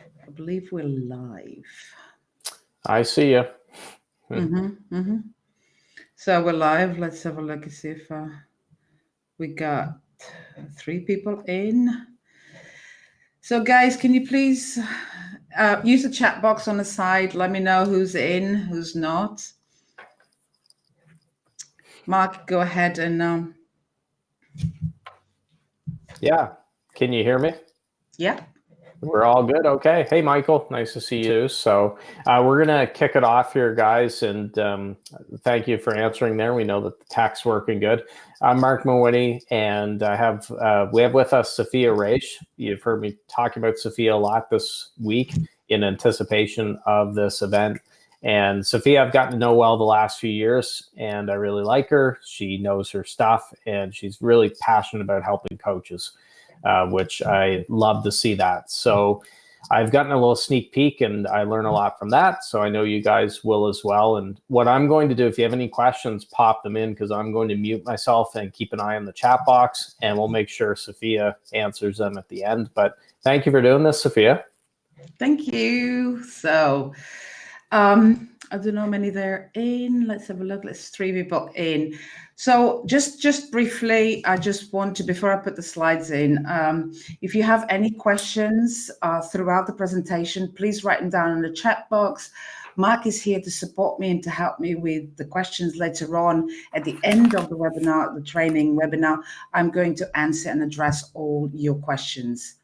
I believe we're live. I see you. So we're live. Let's have a look and see if we got 3 people in. So guys, can you please use the chat box on the side? Let me know who's in, who's not. Mark, go ahead and Yeah. Can you hear me? yeah. We're all good. Okay. Hey, Michael. Nice to see you. So we're going to kick it off here, guys. And thank you for answering there. We know that the tech's working good. I'm Mark Mawhinney, and we have with us Sophia Raish. You've heard me talking about Sophia a lot this week in anticipation of this event. And Sophia, I've gotten to know well the last few years, and I really like her. She knows her stuff, and she's really passionate about helping coaches. Which I love to see that. So I've gotten a little sneak peek and I learn a lot from that. So I know you guys will as well. And what I'm going to do, if you have any questions, pop them in because I'm going to mute myself and keep an eye on the chat box and we'll make sure Sophia answers them at the end. But thank you for doing this, Sophia. Thank you. So I don't know many there in. Let's have a look. Let's 3 people in. So just briefly, I just want to, before I put the slides in, if you have any questions throughout the presentation, please write them down in the chat box. Mark is here to support me and to help me with the questions later on. At the end of the webinar, the training webinar, I'm going to answer and address all your questions.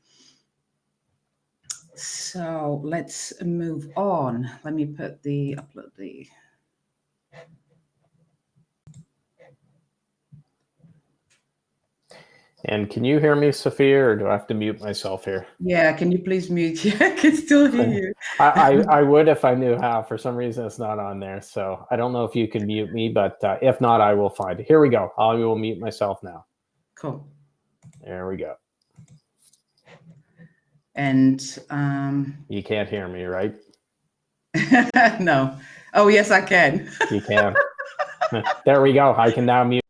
So let's move on. Let me upload the. And can you hear me, Sophia, or do I have to mute myself here? Yeah, can you please mute? Yeah, I can still hear you. I would if I knew how. For some reason, it's not on there. So I don't know if you can mute me, but if not, I will find it. Here we go. I will mute myself now. Cool. There we go. And you can't hear me, right? No. Oh, yes, I can. You can. There we go. I can now mute.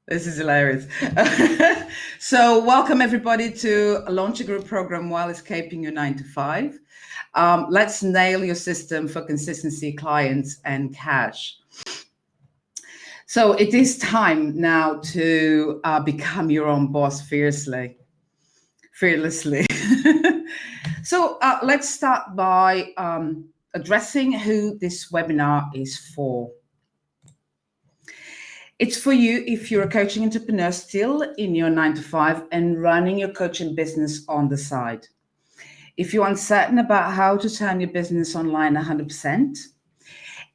This is hilarious. So welcome everybody to Launch a Group program while escaping your 9 to 5. Let's nail your system for consistency, clients, and cash. So it is time now to become your own boss fearlessly. So let's start by addressing who this webinar is for. It's for you if you're a coaching entrepreneur still in your 9 to 5 and running your coaching business on the side. If you're uncertain about how to turn your business online 100%,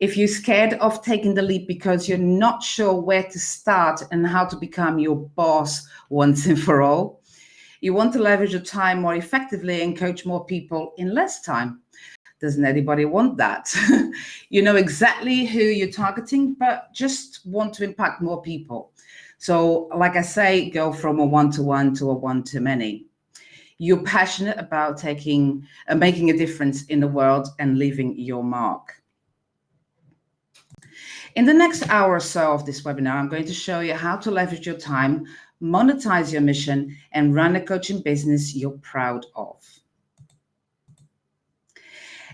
if you're scared of taking the leap because you're not sure where to start and how to become your boss once and for all, you want to leverage your time more effectively and coach more people in less time. Doesn't anybody want that? You know exactly who you're targeting, but just want to impact more people. So like I say, go from a one-to-one to a one-to-many. You're passionate about making a difference in the world and leaving your mark. In the next hour or so of this webinar, I'm going to show you how to leverage your time, monetize your mission, and run a coaching business you're proud of.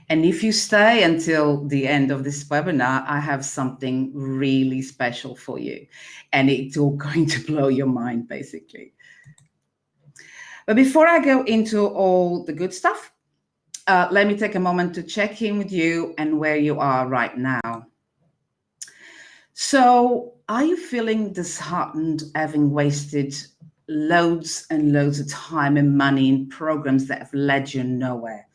And if you stay until the end of this webinar, I have something really special for you. And it's all going to blow your mind, basically. But before I go into all the good stuff, let me take a moment to check in with you and where you are right now. So are you feeling disheartened, having wasted loads and loads of time and money in programs that have led you nowhere?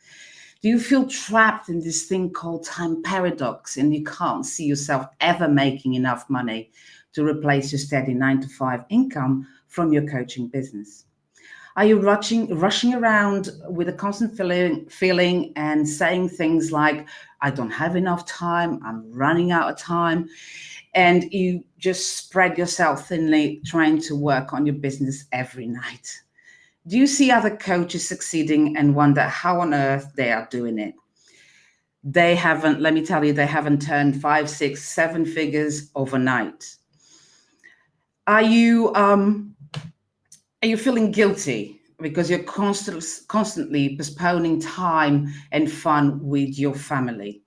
Do you feel trapped in this thing called time paradox and you can't see yourself ever making enough money to replace your steady 9 to 5 income from your coaching business? Are you rushing around with a constant feeling and saying things like, I don't have enough time, I'm running out of time, and you just spread yourself thinly trying to work on your business every night? Do you see other coaches succeeding and wonder how on earth they are doing it? They haven't, let me tell you, they haven't turned 5, 6, 7 figures overnight. Are you Are you feeling guilty because you're constantly postponing time and fun with your family?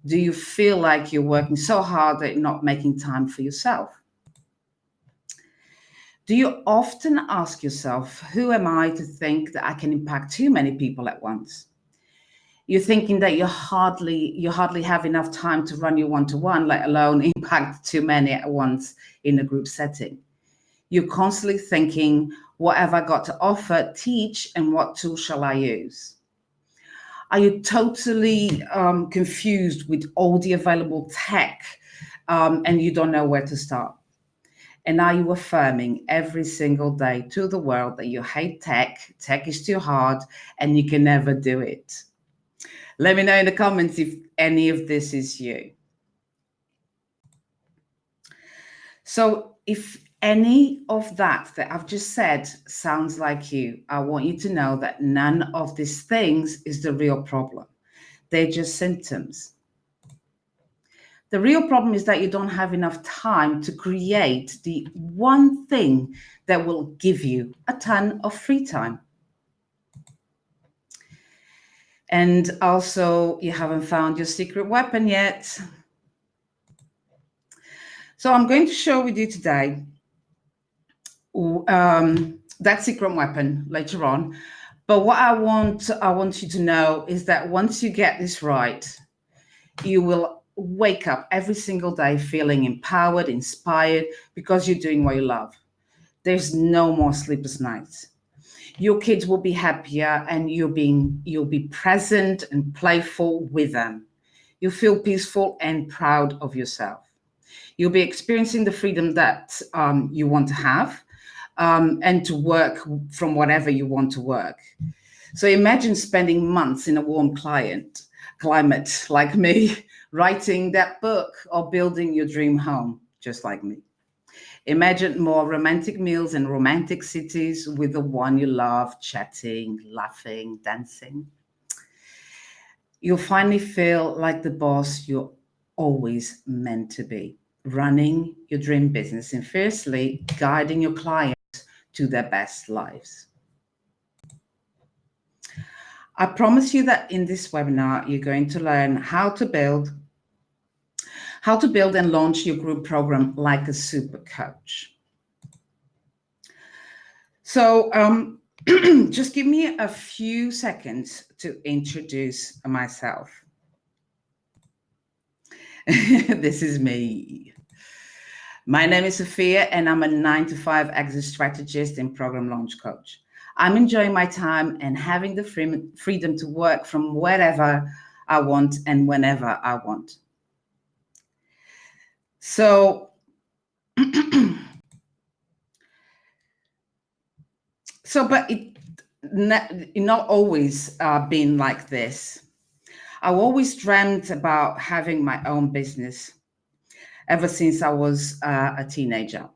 Do you feel like you're working so hard that you're not making time for yourself? Do you often ask yourself, who am I to think that I can impact too many people at once? You're thinking that you hardly have enough time to run your one-to-one, let alone impact too many at once in a group setting. You're constantly thinking, what have I got to offer, teach, and what tool shall I use? Are you totally confused with all the available tech and you don't know where to start? And are you affirming every single day to the world that you hate tech is too hard, and you can never do it? Let me know in the comments if any of this is you. So if any of that I've just said sounds like you, I want you to know that none of these things is the real problem. They're just symptoms. The real problem is that you don't have enough time to create the one thing that will give you a ton of free time. And also, you haven't found your secret weapon yet. So I'm going to share with you today that secret weapon later on. But what I want you to know is that once you get this right, you will wake up every single day feeling empowered, inspired, because you're doing what you love. There's no more sleepless nights. Your kids will be happier, and you'll be present and playful with them. You'll feel peaceful and proud of yourself. You'll be experiencing the freedom that you want to have, and to work from whatever you want to work. So imagine spending months in a warm climate like me, writing that book or building your dream home just like me. Imagine more romantic meals in romantic cities with the one you love, chatting, laughing, dancing. You'll finally feel like the boss you're always meant to be, running your dream business and fiercely guiding your clients to their best lives. I promise you that in this webinar, you're going to learn how to build and launch your group program like a super coach. So just give me a few seconds to introduce myself. This is me. My name is Sophia, and I'm a 9-to-5 exit strategist and program launch coach. I'm enjoying my time and having the freedom to work from wherever I want and whenever I want. So, but it not always been like this. I always dreamt about having my own business ever since I was a teenager.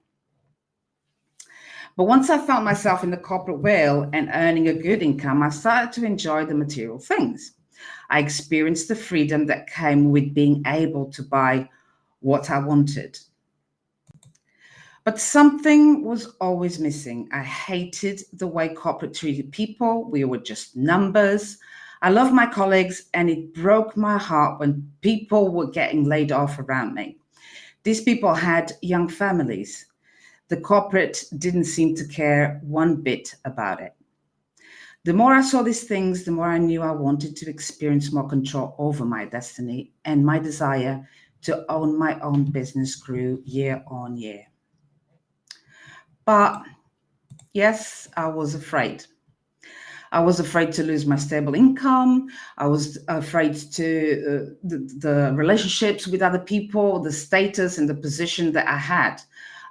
But once I found myself in the corporate world and earning a good income, I started to enjoy the material things. I experienced the freedom that came with being able to buy what I wanted. But something was always missing. I hated the way corporate treated people. We were just numbers. I love my colleagues, and it broke my heart when people were getting laid off around me. These people had young families. The corporate didn't seem to care one bit about it. The more I saw these things, the more I knew I wanted to experience more control over my destiny, and my desire to own my own business grew year on year. But yes, I was afraid. I was afraid to lose my stable income. I was afraid to the relationships with other people, the status and the position that I had.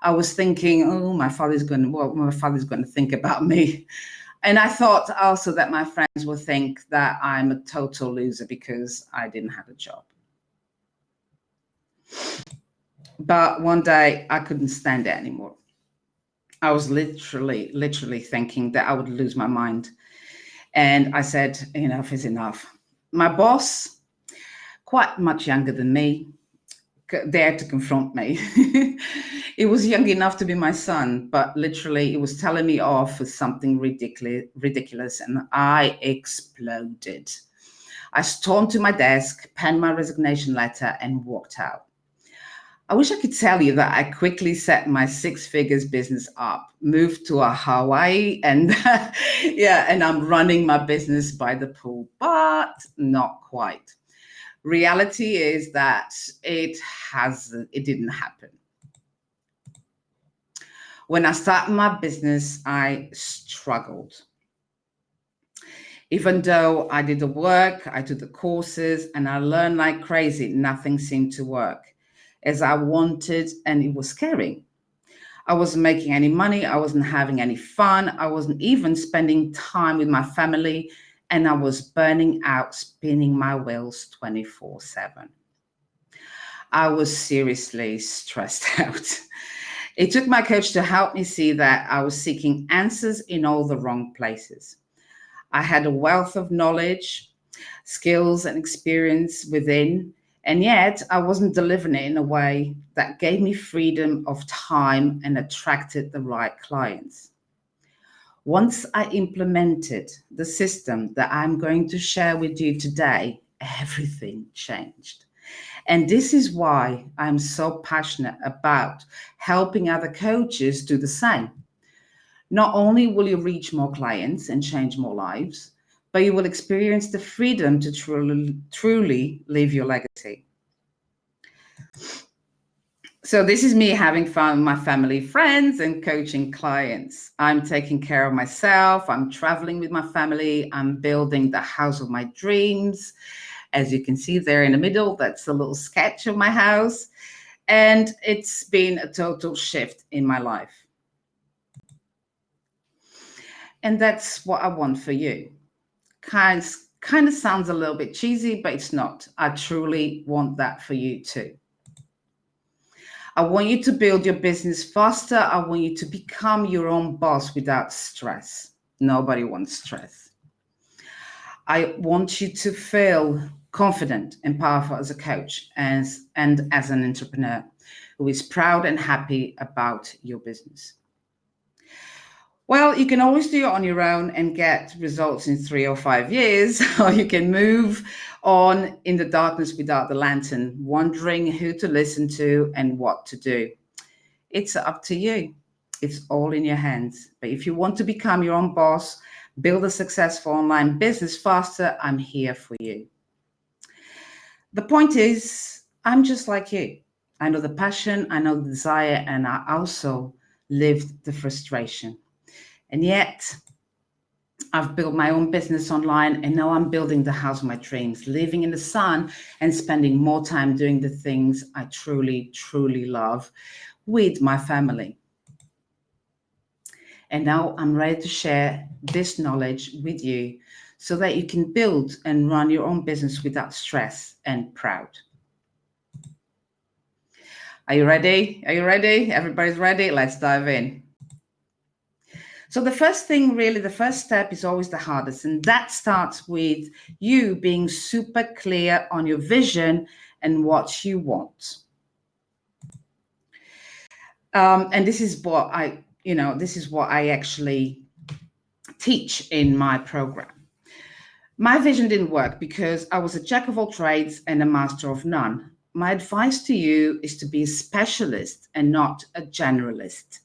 I was thinking, oh, my father's going to think about me. And I thought also that my friends will think that I'm a total loser because I didn't have a job. But one day I couldn't stand it anymore. I was literally thinking that I would lose my mind. And I said, enough is enough. My boss, quite much younger than me, dare to confront me. It was young enough to be my son, but literally it was telling me off for something ridiculous, and I exploded. I stormed to my desk, penned my resignation letter, and walked out. I wish I could tell you that I quickly set my 6 figures business up, moved to Hawaii, and yeah, and I'm running my business by the pool, but not quite. Reality is that it didn't happen. When I started my business, I struggled. Even though I did the work, I did the courses, and I learned like crazy, nothing seemed to work as I wanted, and it was scary. I wasn't making any money. I wasn't having any fun. I wasn't even spending time with my family, and I was burning out, spinning my wheels 24/7. I was seriously stressed out. It took my coach to help me see that I was seeking answers in all the wrong places. I had a wealth of knowledge, skills, and experience within, and yet I wasn't delivering it in a way that gave me freedom of time and attracted the right clients. Once I implemented the system that I'm going to share with you today, everything changed. And this is why I'm so passionate about helping other coaches do the same. Not only will you reach more clients and change more lives, but you will experience the freedom to truly live your legacy. So this is me having fun with my family, friends, and coaching clients. I'm taking care of myself. I'm traveling with my family. I'm building the house of my dreams. As you can see there in the middle, that's a little sketch of my house. And it's been a total shift in my life. And that's what I want for you. Kind of sounds a little bit cheesy, but it's not. I truly want that for you too. I want you to build your business faster. I want you to become your own boss without stress. Nobody wants stress. I want you to feel confident and powerful as a coach and as an entrepreneur who is proud and happy about your business. Well, you can always do it on your own and get results in 3 or 5 years, or you can move on in the darkness without the lantern, wondering who to listen to and what to do. It's up to you. It's all in your hands. But if you want to become your own boss, build a successful online business faster, I'm here for you. The point is, I'm just like you. I know the passion, I know the desire, and I also lived the frustration. And yet, I've built my own business online, and now I'm building the house of my dreams, living in the sun and spending more time doing the things I truly, truly love with my family. And now I'm ready to share this knowledge with you so that you can build and run your own business without stress and proud. Are you ready? Are you ready? Everybody's ready? Let's dive in. So the first thing, really, the first step is always the hardest, and that starts with you being super clear on your vision and what you want. And this is what I actually teach in my program. My vision didn't work because I was a jack of all trades and a master of none. My advice to you is to be a specialist and not a generalist,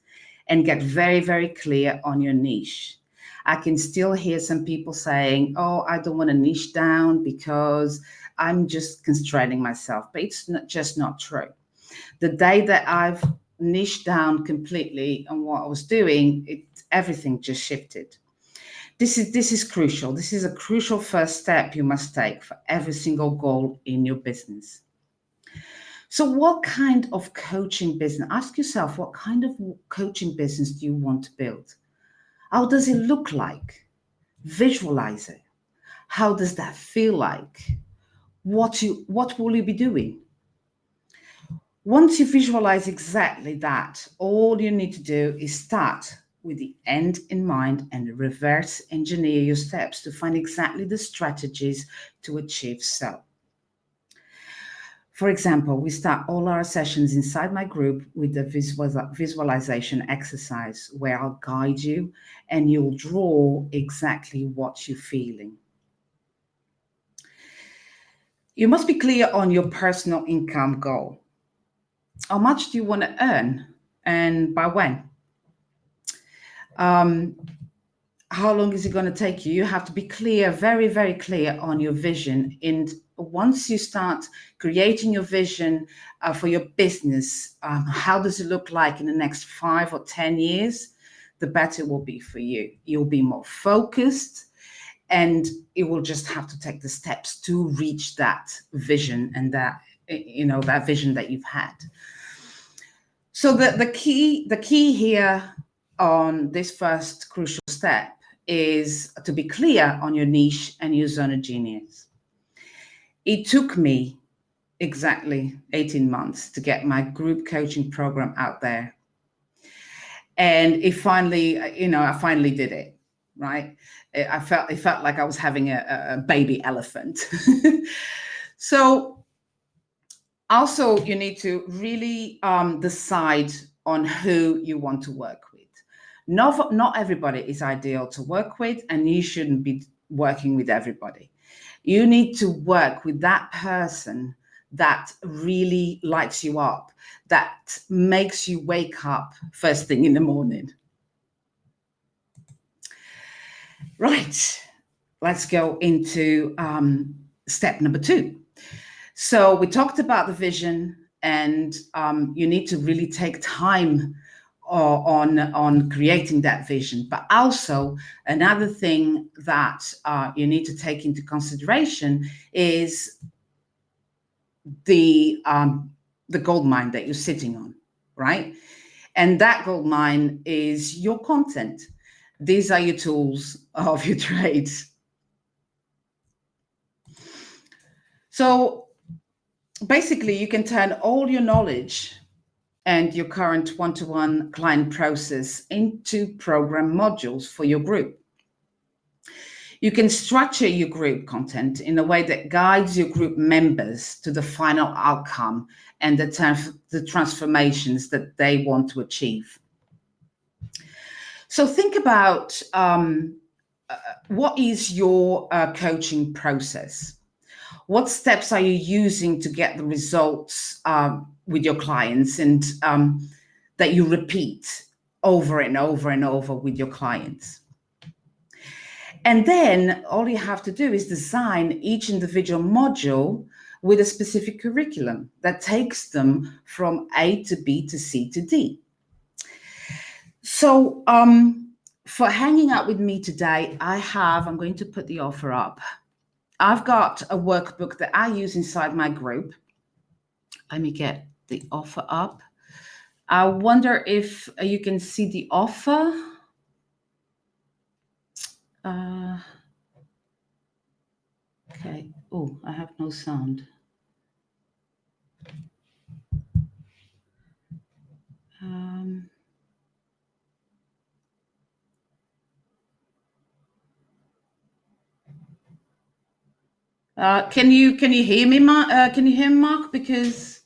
and get very, very clear on your niche. I can still hear some people saying, oh, I don't want to niche down because I'm just constraining myself. But it's just not true. The day that I've niched down completely on what I was doing, everything just shifted. This is crucial. This is a crucial first step you must take for every single goal in your business. So what kind of coaching business? Ask yourself, what kind of coaching business do you want to build? How does it look like? Visualize it. How does that feel like? What will you be doing? Once you visualize exactly that, all you need to do is start with the end in mind and reverse engineer your steps to find exactly the strategies to achieve so. For example, we start all our sessions inside my group with the visualization exercise where I'll guide you and you'll draw exactly what you're feeling. You must be clear on your personal income goal. How much do you want to earn and by when? How long is it going to take you? You have to be clear, very, very clear on your vision. And once you start creating your vision for your business, how does it look like in the next 5 or 10 years, the better it will be for you. You'll be more focused and you will just have to take the steps to reach that vision and that, that vision that you've had. So the key here on this first crucial step is to be clear on your niche and your zone of genius. It took me exactly 18 months to get my group coaching program out there. And it finally, I finally did it, right? It felt like I was having a baby elephant. So also you need to really decide on who you want to work with. Not everybody is ideal to work with, and you shouldn't be working with everybody. You need to work with that person that really lights you up, that makes you wake up first thing in the morning. Right, let's go into step number 2. So we talked about the vision, and you need to really take time on creating that vision. But also another thing that you need to take into consideration is the gold mine that you're sitting on, right? And that gold mine is your content. These are your tools of your trade. So basically, you can turn all your knowledge and your current one-to-one client process into program modules for your group. You can structure your group content in a way that guides your group members to the final outcome and the transformations that they want to achieve. So think about what is your coaching process? What steps are you using to get the results with your clients and that you repeat over and over and over with your clients? And then all you have to do is design each individual module with a specific curriculum that takes them from A to B to C to D. So for hanging out with me today, I'm going to put the offer up. I've got a workbook that I use inside my group. Let me get the offer up. I wonder if you can see the offer. Okay. Oh, I have no sound. Can you hear me, Mark? Can you hear me, Mark? Because,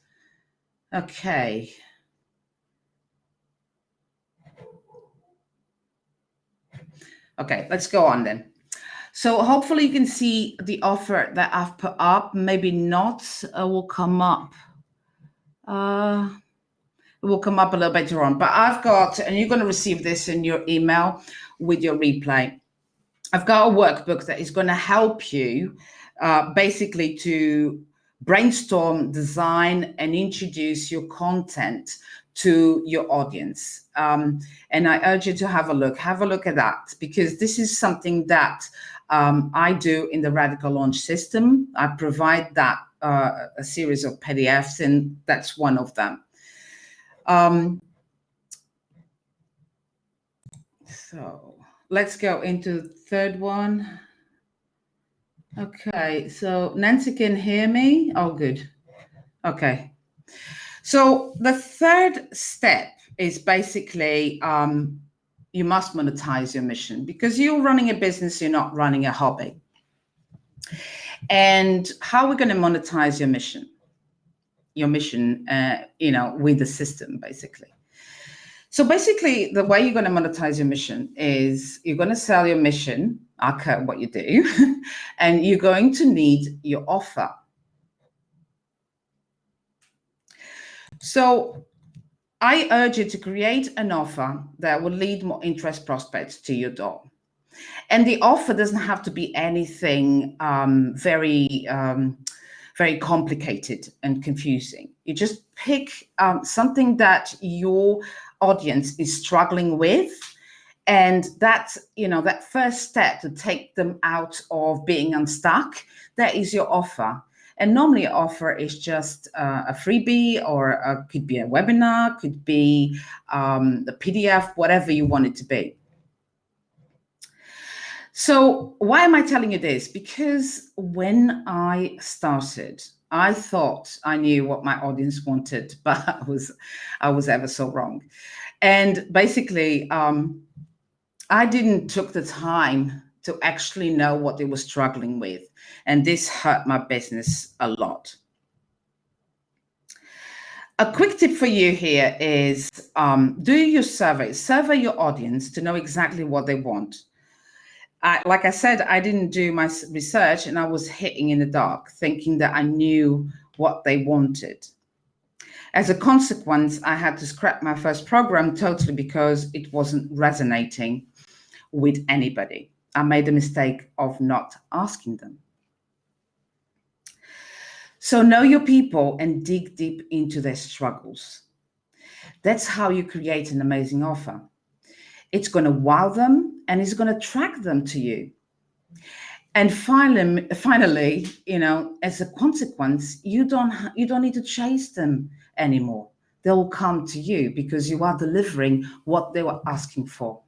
okay. Okay, let's go on then. So hopefully you can see the offer that I've put up. Maybe not, will come up. It will come up a little bit later on. But I've got, and you're going to receive this in your email with your replay. I've got a workbook that is going to help you basically to brainstorm, design, and introduce your content to your audience. And I urge you to have a look at that, because this is something that I do in the Radical Launch system. I provide that a series of PDFs, and that's one of them. So let's go into the third one. Okay, so Nancy can hear me. Oh, good. Okay. So the third step is basically you must monetize your mission, because you're running a business, you're not running a hobby. And how are we going to monetize your mission? your mission, with the system, basically. So basically, the way you're going to monetize your mission is you're going to sell your mission, aka what you do, and you're going to need your offer. So I urge you to create an offer that will lead more interest prospects to your door. And the offer doesn't have to be anything very complicated and confusing. You just pick something that your audience is struggling with, and that first step to take them out of being unstuck, that is your offer. And normally an offer is just a freebie, or could be a webinar, could be the PDF, whatever you want it to be. So why am I telling you this? Because when I started, I thought I knew what my audience wanted, but I was ever so wrong. And basically, I didn't took the time to actually know what they were struggling with. And this hurt my business a lot. A quick tip for you here is do your survey. Survey your audience to know exactly what they want. Like I said, I didn't do my research, and I was hitting in the dark, thinking that I knew what they wanted. As a consequence, I had to scrap my first program totally because it wasn't resonating with anybody. I made the mistake of not asking them. So know your people and dig deep into their struggles. That's how you create an amazing offer. It's going to wow them, and it's going to attract them to you. And finally, as a consequence, you don't need to chase them anymore. They'll come to you because you are delivering what they were asking for.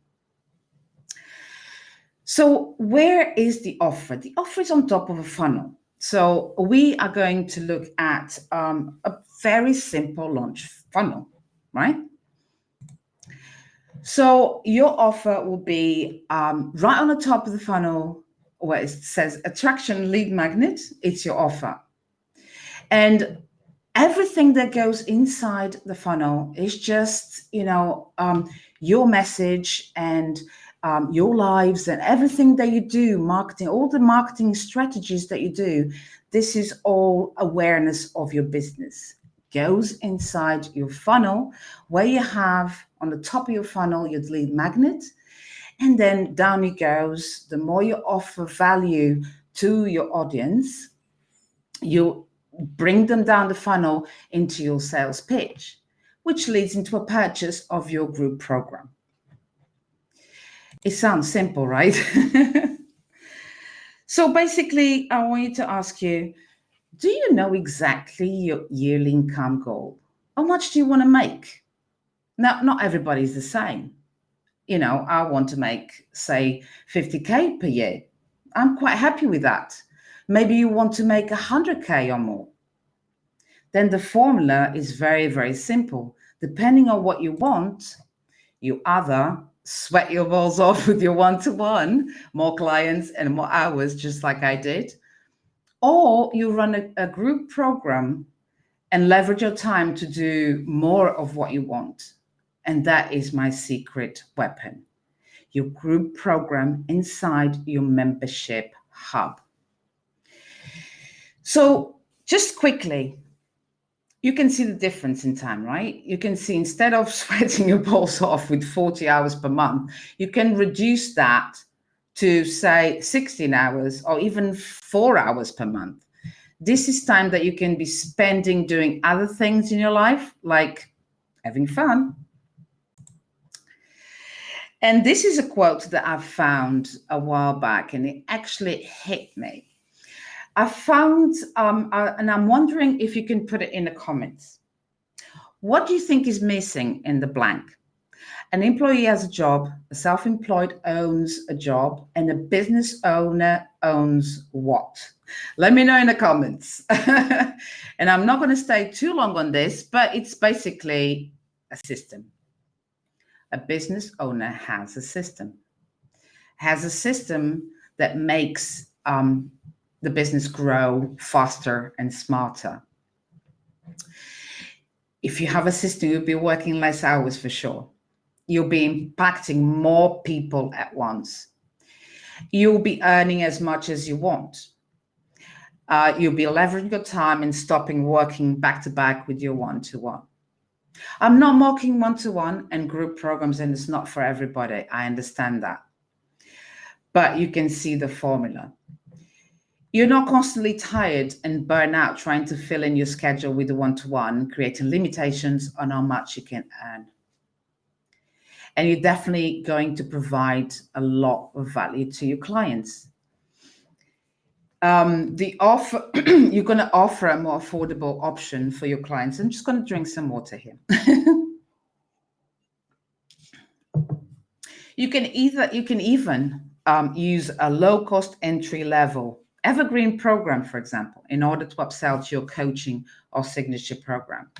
So where is the offer? The offer is on top of a funnel. So we are going to look at a very simple launch funnel, right? So your offer will be right on the top of the funnel where it says attraction lead magnet. It's your offer. And everything that goes inside the funnel is just, your message and your lives and everything that you do, marketing, all the marketing strategies that you do. This is all awareness of your business. Goes inside your funnel, where you have on the top of your funnel your lead magnet, and then down it goes. The more you offer value to your audience, you bring them down the funnel into your sales pitch, which leads into a purchase of your group program. It sounds simple, right? So basically, I want you to ask you, do you know exactly your yearly income goal? How much do you want to make? Now, not everybody's the same. I want to make, say, 50K per year. I'm quite happy with that. Maybe you want to make 100K or more. Then the formula is very, very simple. Depending on what you want, you either sweat your balls off with your one-to-one, more clients and more hours, just like I did, or you run a group program and leverage your time to do more of what you want. And that is my secret weapon, your group program inside your membership hub. So just quickly, you can see the difference in time, right? You can see instead of sweating your balls off with 40 hours per month, you can reduce that to, say, 16 hours or even 4 hours per month. This is time that you can be spending doing other things in your life, like having fun. And this is a quote that I found a while back, and it actually hit me. I found, and I'm wondering if you can put it in the comments. What do you think is missing in the blank? An employee has a job, a self-employed owns a job, and a business owner owns what? Let me know in the comments. And I'm not going to stay too long on this, but it's basically a system. A business owner has a system. Has a system that makes the business grow faster and smarter. If you have a system, you'll be working less hours for sure. You'll be impacting more people at once. You'll be earning as much as you want. You'll be leveraging your time and stopping working back to back with your one-to-one. I'm not mocking one-to-one and group programs, and it's not for everybody. I understand that. But you can see the formula. You're not constantly tired and burn out trying to fill in your schedule with the one-to-one, creating limitations on how much you can earn. And you're definitely going to provide a lot of value to your clients. The offer, you're going to offer a more affordable option for your clients. I'm just going to drink some water here. You can even use a low-cost entry-level evergreen program, for example, in order to upsell to your coaching or signature program.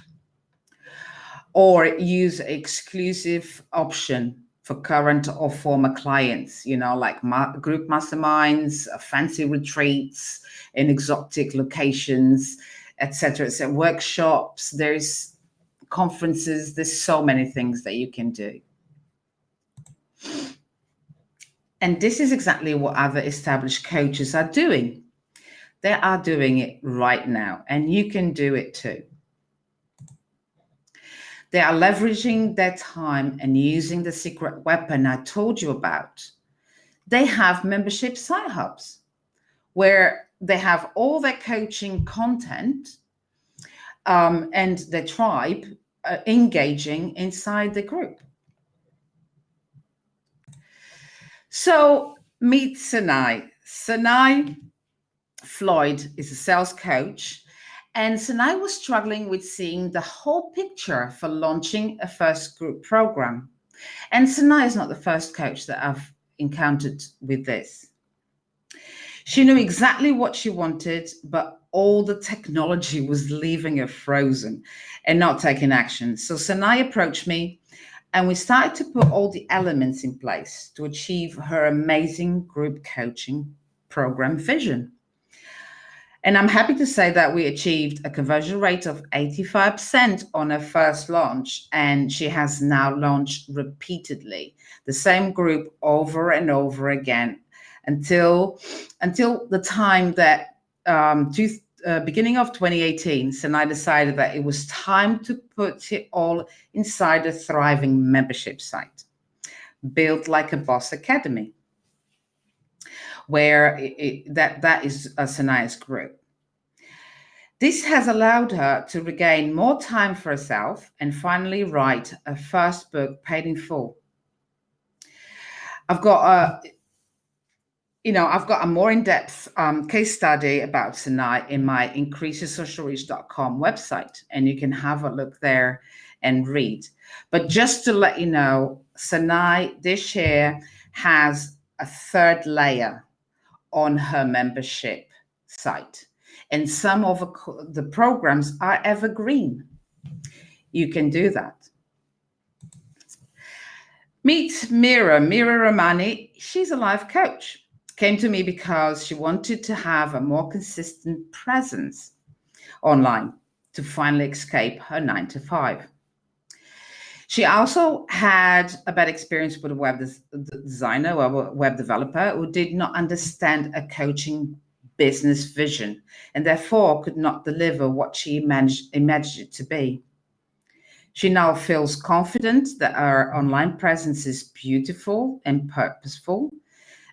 Or use an exclusive option for current or former clients, like group masterminds, fancy retreats in exotic locations, etc. So workshops, there's conferences, there's so many things that you can do. And this is exactly what other established coaches are doing. They are doing it right now, and you can do it too. They are leveraging their time and using the secret weapon I told you about. They have membership site hubs where they have all their coaching content and their tribe engaging inside the group. So meet Sinai. Sinai Floyd is a sales coach, and Sinai was struggling with seeing the whole picture for launching a first group program. And Sinai is not the first coach that I've encountered with this. She knew exactly what she wanted, but all the technology was leaving her frozen and not taking action. So Sinai approached me, and we started to put all the elements in place to achieve her amazing group coaching program vision. And I'm happy to say that we achieved a conversion rate of 85% on her first launch, and she has now launched repeatedly the same group over and over again until the time that beginning of 2018, Sinai decided that it was time to put it all inside a thriving membership site, built like a boss academy, where that is Sinai's group. This has allowed her to regain more time for herself and finally write a first book paid in full. I've got a more in-depth case study about Sinai in my increasesocialreach.com website, and you can have a look there and read. But just to let you know, Sinai this year has a third layer on her membership site, and some of the programs are evergreen. You can do that. Meet Mira Romani. She's a life coach. Came to me because she wanted to have a more consistent presence online to finally escape her 9-to-5. She also had a bad experience with a web designer or a web developer who did not understand a coaching business vision and therefore could not deliver what she imagined it to be. She now feels confident that her online presence is beautiful and purposeful,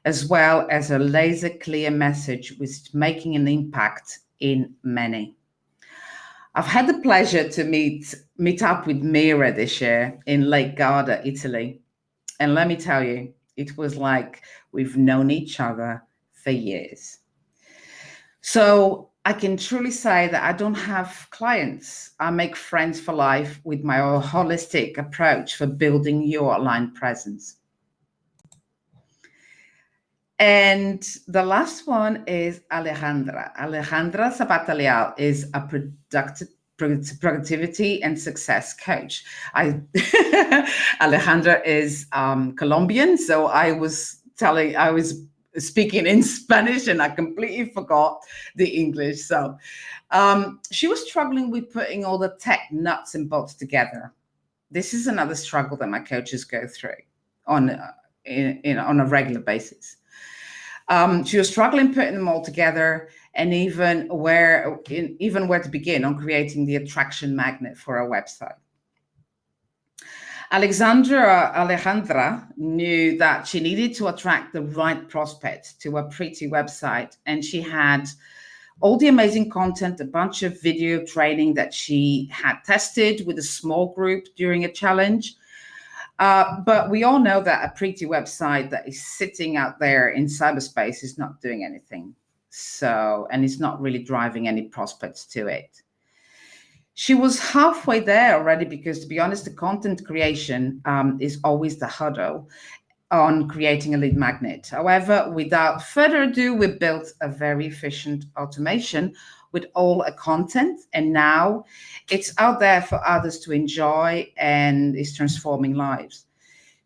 as well as a laser clear message which is making an impact in many. I've had the pleasure to meet up with Mira this year in Lake Garda, Italy. And let me tell you, it was like we've known each other for years. So I can truly say that I don't have clients. I make friends for life with my holistic approach for building your online presence. And the last one is Alejandra. Alejandra Zapata-Leal is a productivity and success coach. Alejandra is Colombian, so I was speaking in Spanish, and I completely forgot the English. So she was struggling with putting all the tech nuts and bolts together. This is another struggle that my coaches go through on on a regular basis. She was struggling putting them all together, and even where to begin on creating the attraction magnet for a website. Alejandra knew that she needed to attract the right prospects to a pretty website, and she had all the amazing content, a bunch of video training that she had tested with a small group during a challenge. But we all know that a pretty website that is sitting out there in cyberspace is not doing anything. And it's not really driving any prospects to it. She was halfway there already because, to be honest, the content creation is always the hurdle on creating a lead magnet. However, without further ado, we built a very efficient automation with all a content, and now it's out there for others to enjoy and is transforming lives.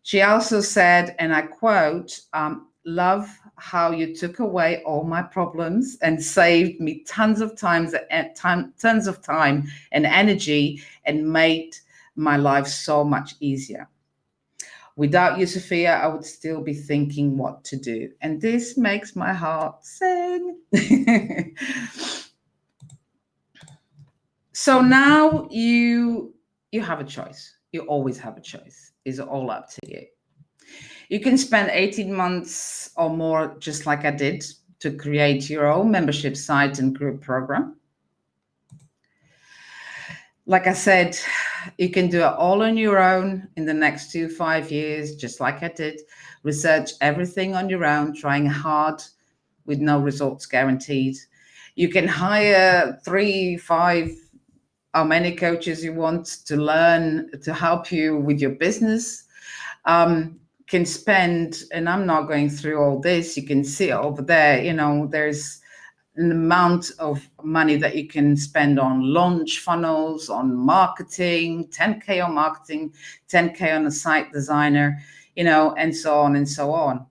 She also said, and I quote, love how you took away all my problems and saved me tons of time and energy and made my life so much easier. Without you, Sophia, I would still be thinking what to do. And this makes my heart sing. So now you have a choice. You always have a choice. It's all up to you. You can spend 18 months or more, just like I did, to create your own membership site and group program. Like I said, you can do it all on your own in the next 2 to 5 years, just like I did. Research everything on your own, trying hard with no results guaranteed. You can hire 3, 5, how many coaches you want to learn to help you with your business. Can spend, and I'm not going through all this, you can see it over there, there's an amount of money that you can spend on launch funnels, on marketing, 10K on marketing, 10K on a site designer, and so on and so on.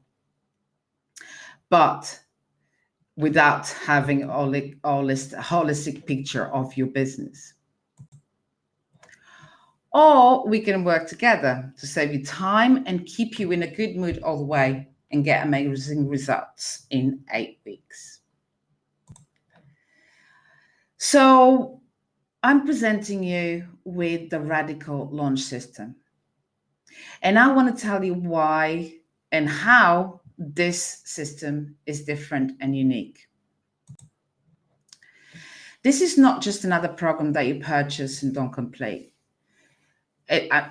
But without having a holistic picture of your business. Or we can work together to save you time and keep you in a good mood all the way and get amazing results in 8 weeks. So I'm presenting you with the Radical Launch System. And I want to tell you why and how this system is different and unique. This is not just another program that you purchase and don't complete.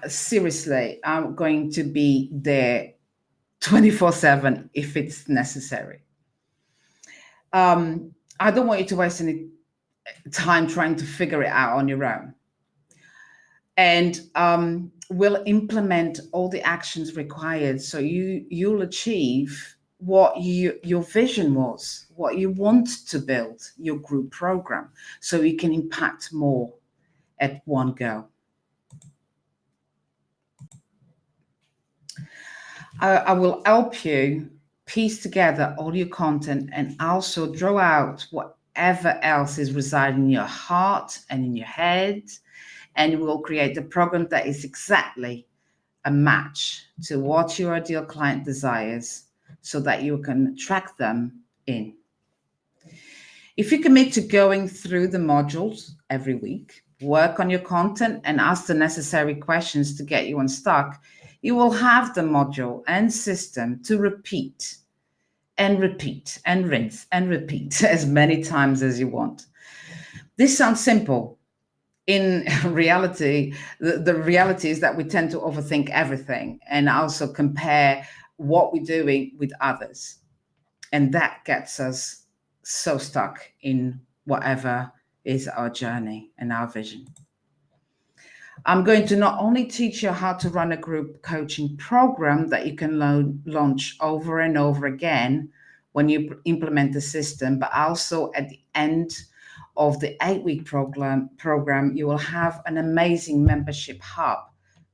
Seriously, I'm going to be there 24/7 if it's necessary. I don't want you to waste any time trying to figure it out on your own. And we'll implement all the actions required so you'll achieve what your vision was, what you want to build, your group program, so you can impact more at one go. I will help you piece together all your content and also draw out whatever else is residing in your heart and in your head, and we'll create a program that is exactly a match to what your ideal client desires so that you can track them in. If you commit to going through the modules every week, work on your content and ask the necessary questions to get you unstuck, you will have the module and system to repeat and repeat and rinse and repeat as many times as you want. This sounds simple. In reality, the reality is that we tend to overthink everything and also compare what we're doing with others. And that gets us so stuck in whatever is our journey and our vision. I'm going to not only teach you how to run a group coaching program that you can launch over and over again when you implement the system, but also at the end of the 8-week program, you will have an amazing membership hub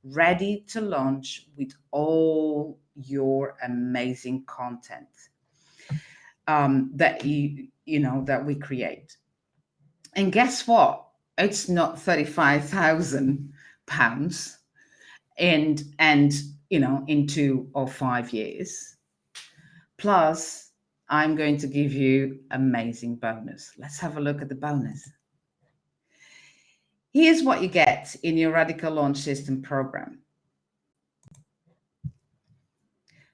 ready to launch with all your amazing content. that that we create. And guess what? It's not £35,000 and in 2 or 5 years. Plus, I'm going to give you amazing bonus. Let's have a look at the bonus. Here's what you get in your Radical Launch System program.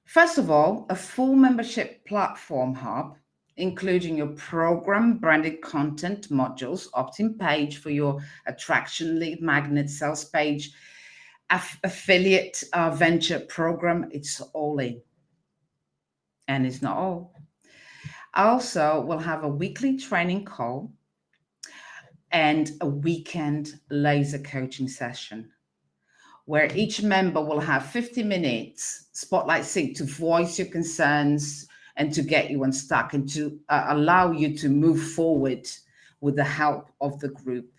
First of all, a full membership platform hub, including your program branded content modules, opt-in page for your attraction, lead magnet, sales page, affiliate venture program. It's all in. And it's not all. Also, we'll have a weekly training call and a weekend laser coaching session where each member will have 50 minutes spotlight seat to voice your concerns and to get you unstuck and to allow you to move forward with the help of the group.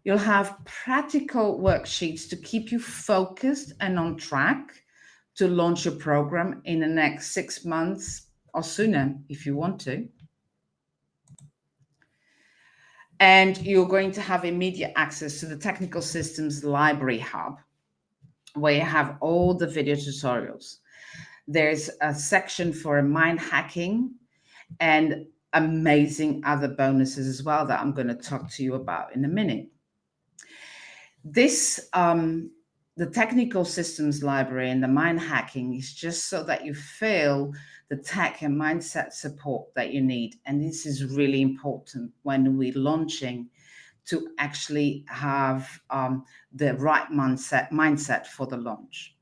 You'll have practical worksheets to keep you focused and on track to launch your program in the next 6 months or sooner if you want to. And you're going to have immediate access to the Technical Systems Library Hub, where you have all the video tutorials. There's a section for mind hacking and amazing other bonuses as well that I'm going to talk to you about in a minute. This, the Technical Systems Library and the mind hacking is just so that you feel the tech and mindset support that you need. And this is really important when we're launching, to actually have the right mindset for the launch.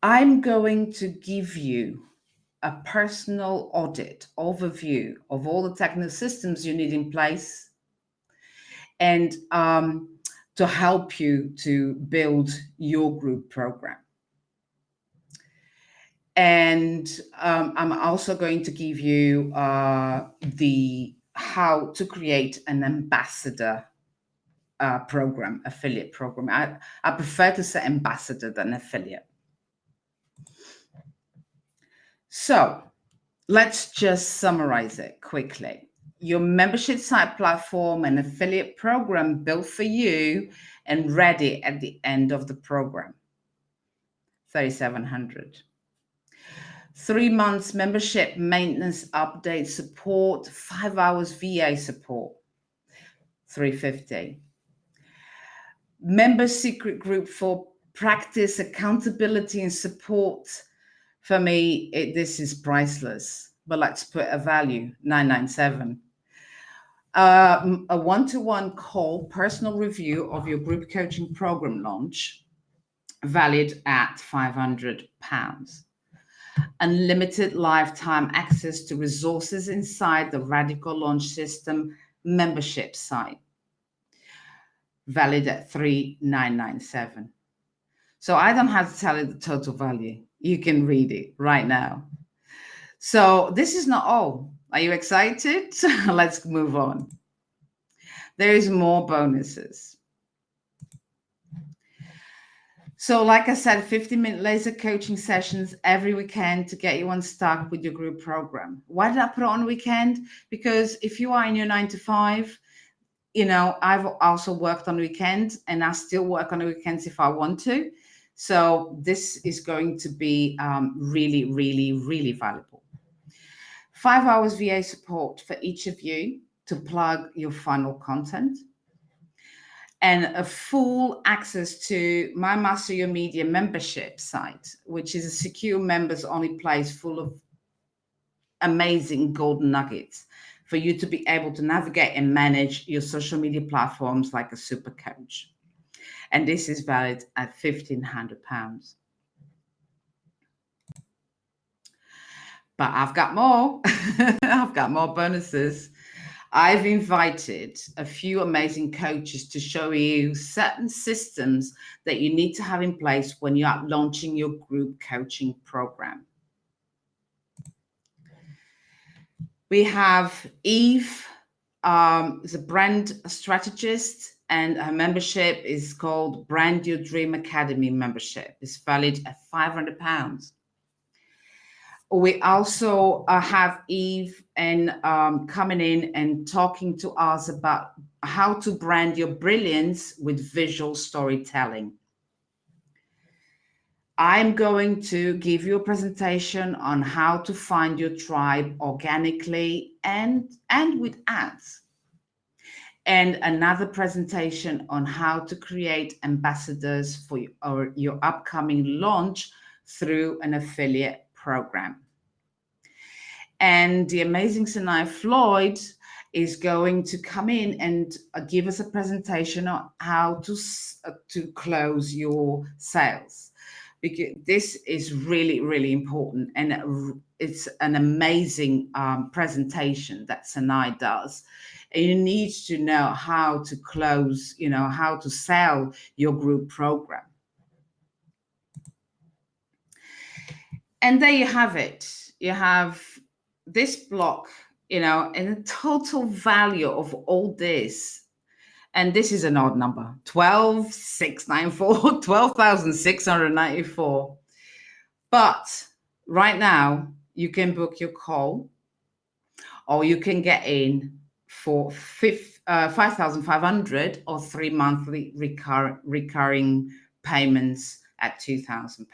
I'm going to give you a personal audit overview of all the technical systems you need in place and to help you to build your group program. And I'm also going to give you the how to create an ambassador program, affiliate program. I prefer to say ambassador than affiliate. So let's just summarize it quickly. Your membership site platform and affiliate program built for you and ready at the end of the program, $3,700. 3 months membership maintenance update support, 5 hours VA support, $350. Member secret group for practice, accountability, and support. For me, this is priceless, but let's put a value, $997. A one-to-one call, personal review of your group coaching program launch, valued at £500. Unlimited lifetime access to resources inside the Radical Launch System membership site, valid at $3,997. So I don't have to tell you the total value. You can read it right now. So this is not all. Are you excited? Let's move on. There is more bonuses. So like I said, 50-minute laser coaching sessions every weekend to get you unstuck with your group program. Why did I put it on weekend? Because if you are in your 9 to 5, I've also worked on weekends and I still work on the weekends if I want to. So this is going to be really, really, really valuable. 5 hours VA support for each of you to plug your funnel content. And a full access to my Master Your Media membership site, which is a secure members only place full of amazing golden nuggets for you to be able to navigate and manage your social media platforms like a super coach. And this is valid at £1,500. But I've got more. I've got more bonuses. I've invited a few amazing coaches to show you certain systems that you need to have in place when you are launching your group coaching program. We have Eve, is a brand strategist and her membership is called Brand Your Dream Academy membership. It's valid at £500. We also have Eve and coming in and talking to us about how to brand your brilliance with visual storytelling. I'm going to give you a presentation on how to find your tribe organically and with ads. And another presentation on how to create ambassadors for your upcoming launch through an affiliate program. And the amazing Sinai Floyd is going to come in and give us a presentation on how to close your sales, because this is really, really important. And it's an amazing presentation that Sinai does. And you need to know how to close, how to sell your group program. And there you have it. You have this block, and the total value of all this. And this is an odd number, 12,694, 12,694. But right now, you can book your call, or you can get in for 5,500 or 3 monthly recurring payments at £2,000.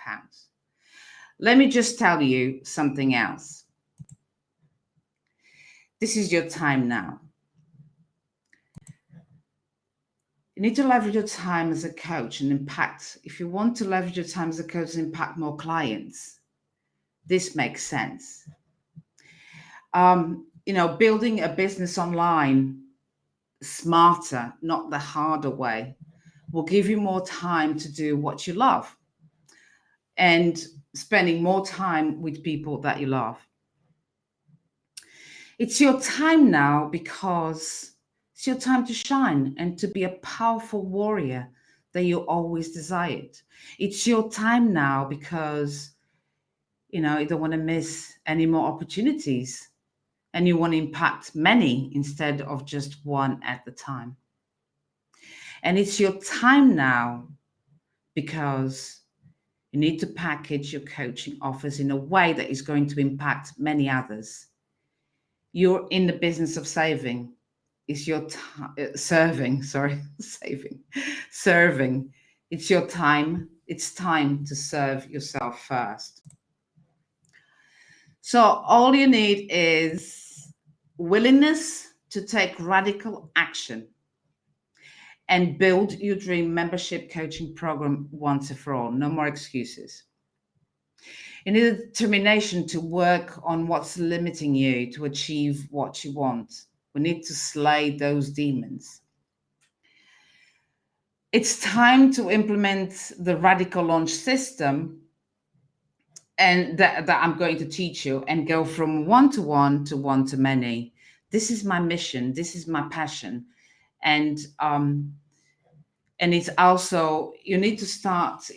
Let me just tell you something else. This is your time now. You need to leverage your time as a coach and impact. If you want to leverage your time as a coach and impact more clients, this makes sense. Building a business online smarter, not the harder way, will give you more time to do what you love and spending more time with people that you love. It's your time now because it's your time to shine and to be a powerful warrior that you always desired. It's your time now because, you don't want to miss any more opportunities and you want to impact many instead of just one at a time. And it's your time now because you need to package your coaching offers in a way that is going to impact many others. You're in the business of saving. It's your serving. It's your time. It's time to serve yourself first. So all you need is willingness to take radical action and build your dream membership coaching program once and for all. No more excuses. You need a determination to work on what's limiting you to achieve what you want. We need to slay those demons. It's time to implement the radical launch system and that I'm going to teach you and go from one-to-one to one-to-many. This is my mission. This is my passion. And it's also, you need to start,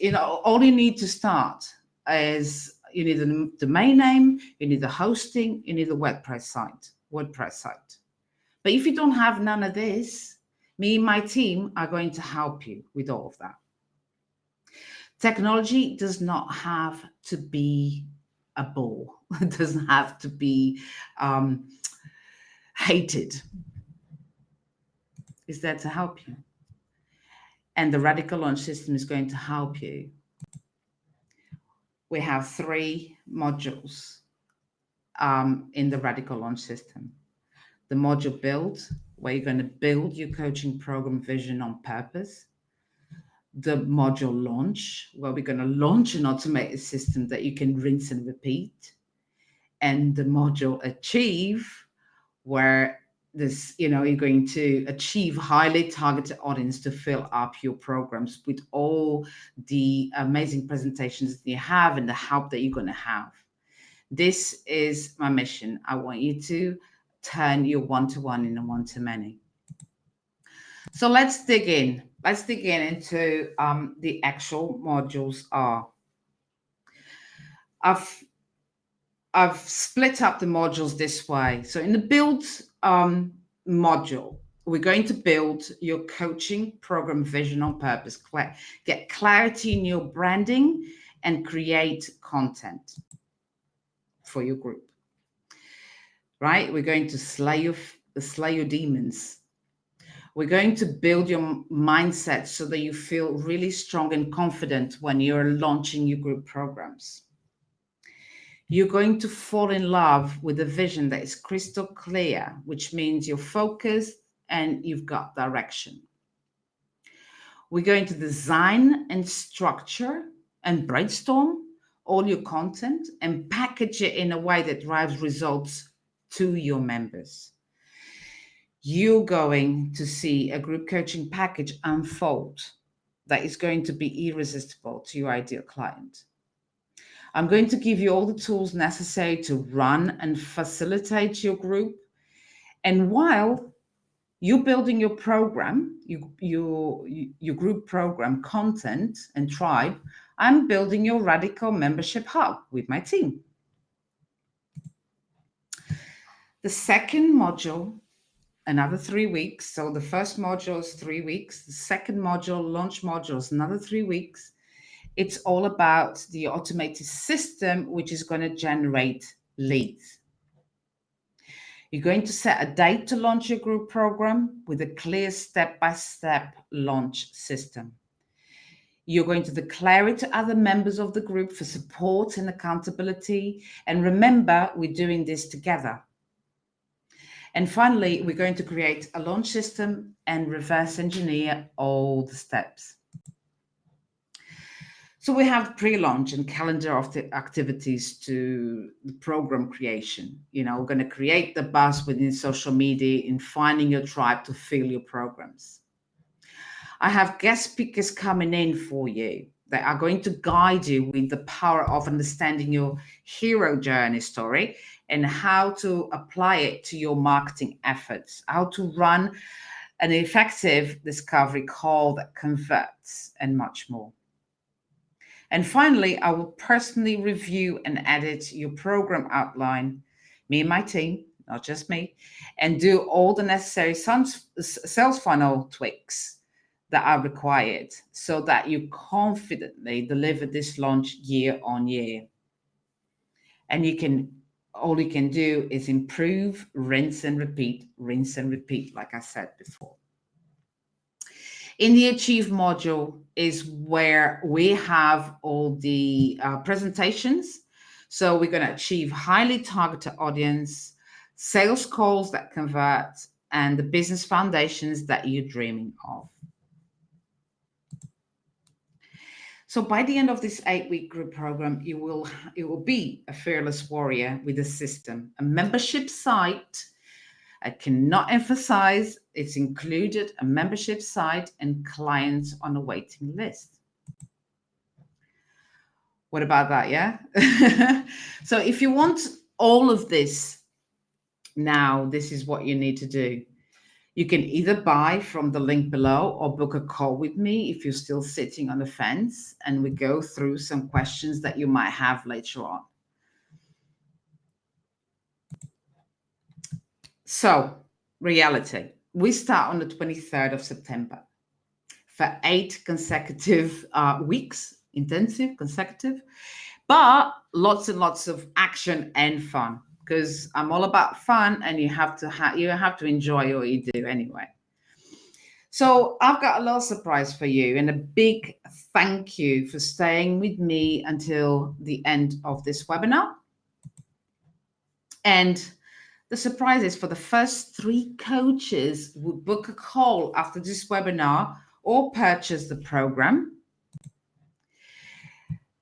all you need to start is you need a domain name, you need the hosting, you need a WordPress site. But if you don't have none of this, me and my team are going to help you with all of that. Technology does not have to be a bore. It doesn't have to be hated. It's there to help you. And the Radical Launch System is going to help you. We have 3 modules in the Radical Launch System. The module build, where you're going to build your coaching program vision on purpose. The module launch, where we're going to launch an automated system that you can rinse and repeat. And the module achieve, where you're going to achieve highly targeted audience to fill up your programs with all the amazing presentations that you have and the help that you're going to have. This is my mission. I want you to turn your one-to-one into one-to-many. So let's dig in. Let's dig into the actual modules are. I've split up the modules this way. So in the build module, We're going to build your coaching program vision on purpose, get clarity in your branding, and create content for your group. Right? We're going to slay your demons. We're going to build your mindset so that you feel really strong and confident when you're launching your group programs. You're going to fall in love with a vision that is crystal clear, which means you're focused and you've got direction. We're going to design and structure and brainstorm all your content and package it in a way that drives results to your members. You're going to see a group coaching package unfold that is going to be irresistible to your ideal client. I'm going to give you all the tools necessary to run and facilitate your group. And while you're building your program, your group program content and tribe, I'm building your radical membership hub with my team. The second module, another 3 weeks. So the first module is 3 weeks. The second module, launch module, is another 3 weeks. It's all about the automated system, which is going to generate leads. You're going to set a date to launch your group program with a clear step-by-step launch system. You're going to declare it to other members of the group for support and accountability. And remember, we're doing this together. And finally, we're going to create a launch system and reverse engineer all the steps. So we have pre-launch and calendar of the activities to the program creation. We're going to create the buzz within social media in finding your tribe to fill your programs. I have guest speakers coming in for you that are going to guide you with the power of understanding your hero journey story and how to apply it to your marketing efforts, how to run an effective discovery call that converts, and much more. And finally, I will personally review and edit your program outline, me and my team, not just me, and do all the necessary sales funnel tweaks that are required so that you confidently deliver this launch year on year. And all you can do is improve, rinse and repeat, like I said before. In the Achieve module is where we have all the presentations. So we're going to achieve highly targeted audience, sales calls that convert, and the business foundations that you're dreaming of. So by the end of this 8-week group program, it will be a fearless warrior with a system, a membership site. I cannot emphasize it's included a membership site and clients on a waiting list. What about that, yeah? So if you want all of this now, this is what you need to do. You can either buy from the link below or book a call with me if you're still sitting on the fence, and we go through some questions that you might have later on. So, reality. We start on the 23rd of September for 8 consecutive weeks, intensive, consecutive, but lots and lots of action and fun, because I'm all about fun, and you have to enjoy what you do anyway. So I've got a little surprise for you, and a big thank you for staying with me until the end of this webinar. And the surprise is for the first 3 coaches who book a call after this webinar or purchase the program,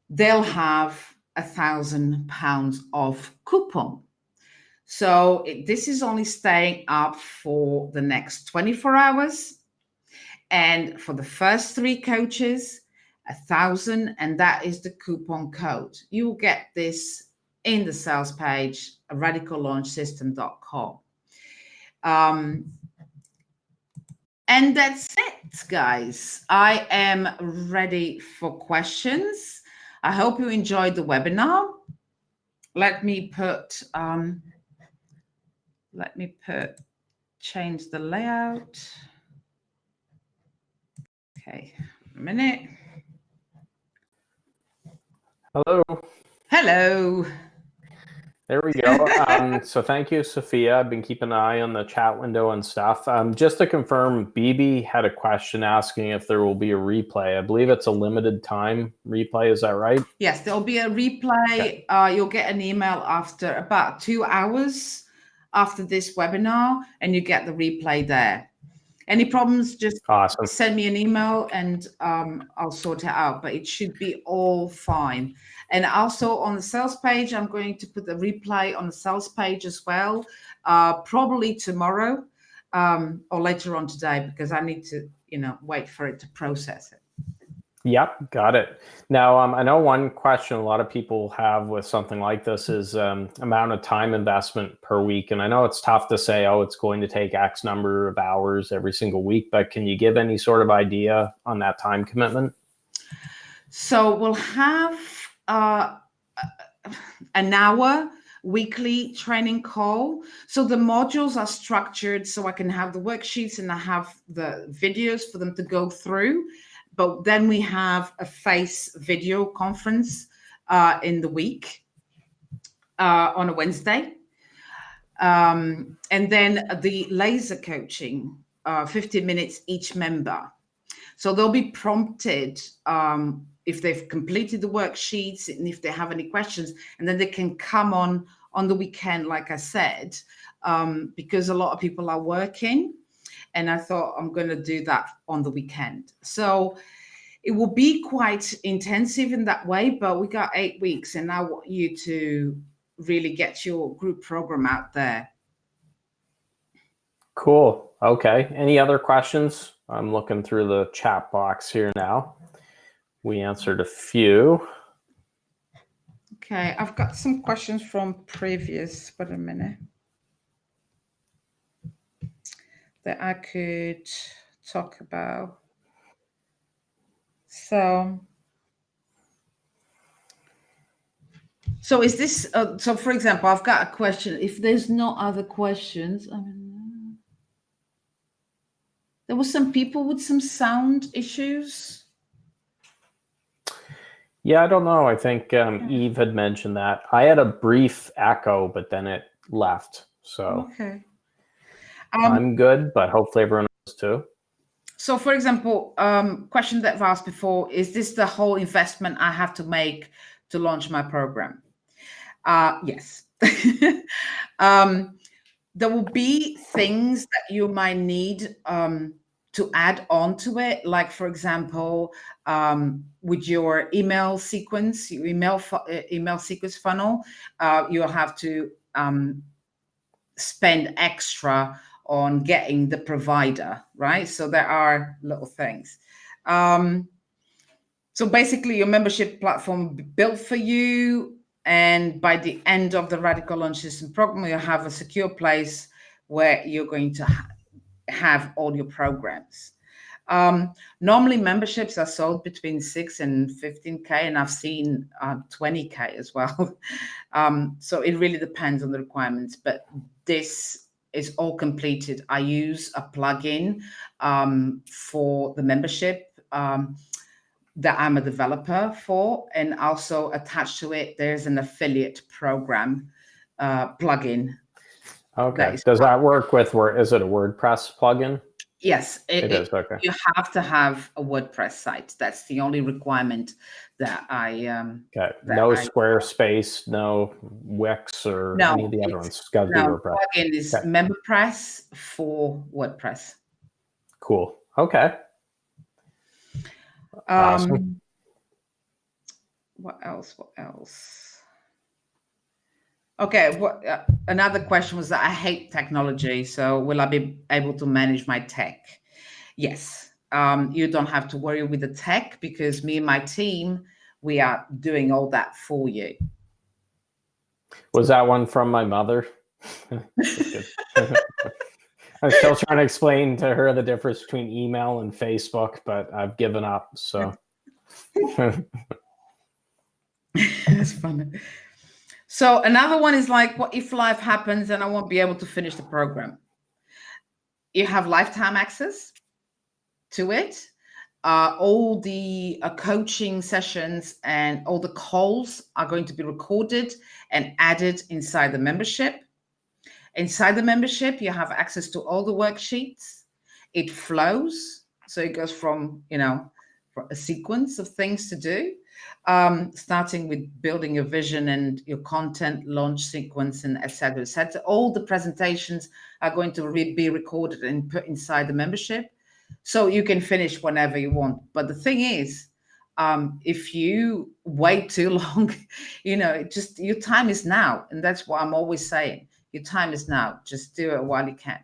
they'll have £1,000 off coupon. So this is only staying up for the next 24 hours. And for the first 3 coaches, 1,000, and that is the coupon code. You will get this in the sales page, radicallaunchsystem.com. And that's it, guys. I am ready for questions. I hope you enjoyed the webinar. Let me put change the layout. Okay, a minute. Hello. Hello. There we go. So thank you, Sophia. I've been keeping an eye on the chat window and stuff. Just to confirm, BB had a question asking if there will be a replay. I believe it's a limited time replay. Is that right? Yes, there'll be a replay. Okay. You'll get an email after about 2 hours after this webinar, and you get the replay there. Any problems, just awesome. Send me an email and I'll sort it out, but it should be all fine. And also on the sales page, I'm going to put the replay on the sales page as well, probably tomorrow or later on today, because I need to, wait for it to process it. Yep, got it. Now, I know one question a lot of people have with something like this is amount of time investment per week. And I know it's tough to say, oh, it's going to take X number of hours every single week, but can you give any sort of idea on that time commitment? So we'll have an hour weekly training call. So the modules are structured so I can have the worksheets and I have the videos for them to go through. But then we have a face video conference in the week on a Wednesday. And then the laser coaching, 50 minutes each member. So they'll be prompted if they've completed the worksheets and if they have any questions, and then they can come on the weekend, like I said, because a lot of people are working. And I thought I'm going to do that on the weekend. So it will be quite intensive in that way, but we got 8 weeks and I want you to really get your group program out there. Cool. Okay. Any other questions? I'm looking through the chat box here now. We answered a few. Okay. I've got some questions from previous, but a minute. That I could talk about. So is this, so for example, I've got a question. If there's no other questions, there were some people with some sound issues. Yeah, I don't know. I think Eve had mentioned that. I had a brief echo, but then it left. So okay. I'm good, but hopefully everyone else too. So for example, question that I've asked before, is this the whole investment I have to make to launch my program? Yes. There will be things that you might need to add on to it. Like, for example, with your email sequence, your email sequence funnel, you'll have to spend extra on getting the provider, right? So there are little things. So basically your membership platform will be built for you. And by the end of the Radical Launch System program, you'll have a secure place where you're going to have all your programs. Normally memberships are sold between 6 and 15K, and I've seen 20K as well. So it really depends on the requirements, but this is all completed. I use a plugin for the membership that I'm a developer for, and also attached to it, there's an affiliate program plugin. Okay. Does that work with, is it a WordPress plugin? Yes, it is. Okay. You have to have a WordPress site. That's the only requirement that I. Okay. No Squarespace, no Wix, or any of the other ones. It's got to be WordPress. Plugin is MemberPress for WordPress. Cool. Okay. Awesome. What else? Okay. Another question was that I hate technology. So will I be able to manage my tech? Yes. You don't have to worry with the tech because me and my team, we are doing all that for you. Was that one from my mother? I'm still trying to explain to her the difference between email and Facebook, but I've given up. So that's funny. So another one is like, what if life happens and I won't be able to finish the program? you have lifetime access to it. All the coaching sessions and all the calls are going to be recorded and added inside the membership. Inside the membership, you have access to all the worksheets. It flows. So it goes from, a sequence of things to do, starting with building your vision and your content launch sequence and et cetera, et cetera. All the presentations are going to be recorded and put inside the membership. So you can finish whenever you want. But the thing is, if you wait too long, your time is now. And that's what I'm always saying. Your time is now. Just do it while you can.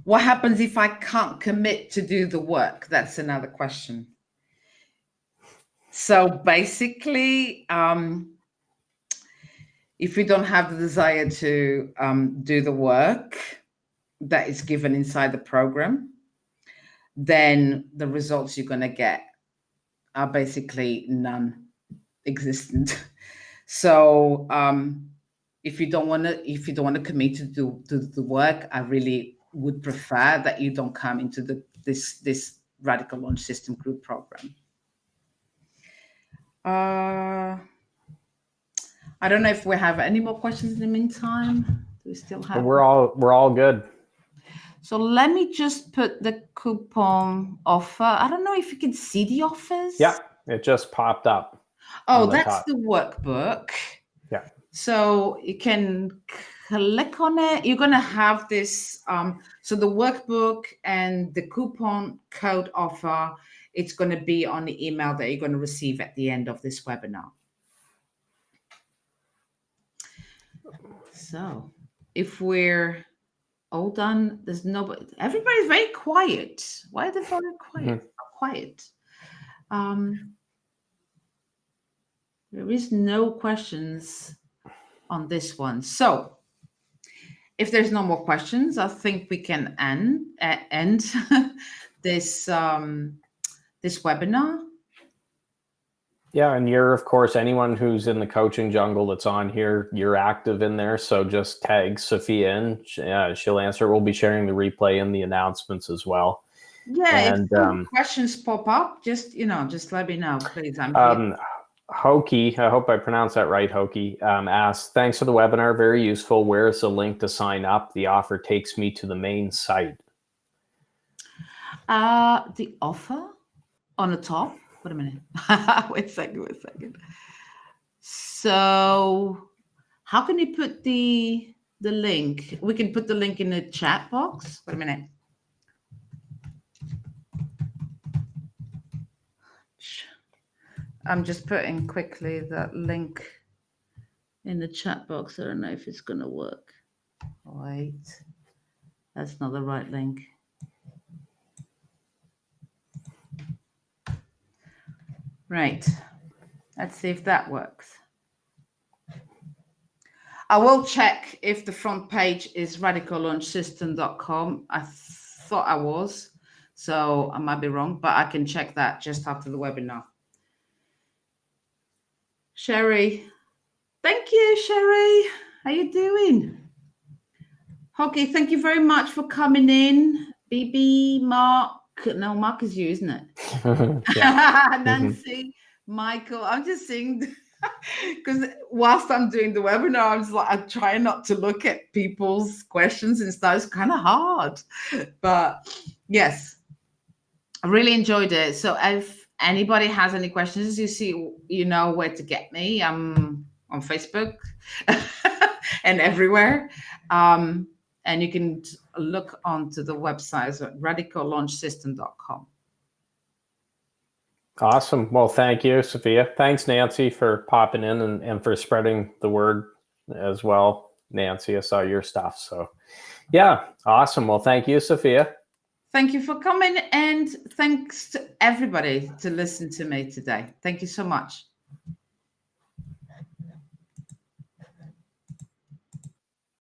What happens if I can't commit to do the work? That's another question. So basically, if you don't have the desire to do the work that is given inside the program, then the results you're going to get are basically non-existent. So if you don't want to commit to do the work, I really would prefer that you don't come into this Radical Launch System group program. I don't know if we have any more questions in the meantime. Do we still have? We're all good. So let me just put the coupon offer. I don't know if you can see the offers. Yeah, it just popped up. Oh, that's the workbook. Yeah. So you can click on it. You're going to have this. So the workbook and the coupon code offer, it's going to be on the email that you're going to receive at the end of this webinar. So if we're all done, there's nobody. Everybody's very quiet. Why are they very quiet? Quiet. There is no questions on this one. So if there's no more questions, I think we can end this this webinar. Yeah, and you're, of course, anyone who's in the coaching jungle that's on here, you're active in there. So just tag Sophia in. She'll answer. We'll be sharing the replay and the announcements as well. Yeah, and, if questions pop up, just let me know, please. I'm here. Hoki, I hope I pronounced that right, Hoki, asked, thanks for the webinar. Very useful. Where is the link to sign up? The offer takes me to the main site. The offer on the top. Wait a minute. Wait a second. So how can you put the link? We can put the link in the chat box. Wait a minute. I'm just putting quickly that link in the chat box. I don't know if it's going to work. Wait. That's not the right link. Right. Let's see if that works. I will check if the front page is radicallaunchsystem.com. I thought I was, so I might be wrong, but I can check that just after the webinar. Sherry. Thank you, Sherry. How you doing? Hoki, thank you very much for coming in. BB, Mark. No, Mark is you, isn't it? Nancy, Michael. I'm just seeing, because whilst I'm doing the webinar, I'm trying not to look at people's questions and stuff. It's kind of hard. But yes, I really enjoyed it. So if anybody has any questions, you know where to get me. I'm on Facebook and everywhere. And you can look onto the website at radicallaunchsystem.com. Awesome. Well, thank you, Sophia. Thanks, Nancy, for popping in and for spreading the word as well. Nancy, I saw your stuff. So yeah, awesome. Well, thank you, Sophia. Thank you for coming, and thanks to everybody to listen to me today. Thank you so much.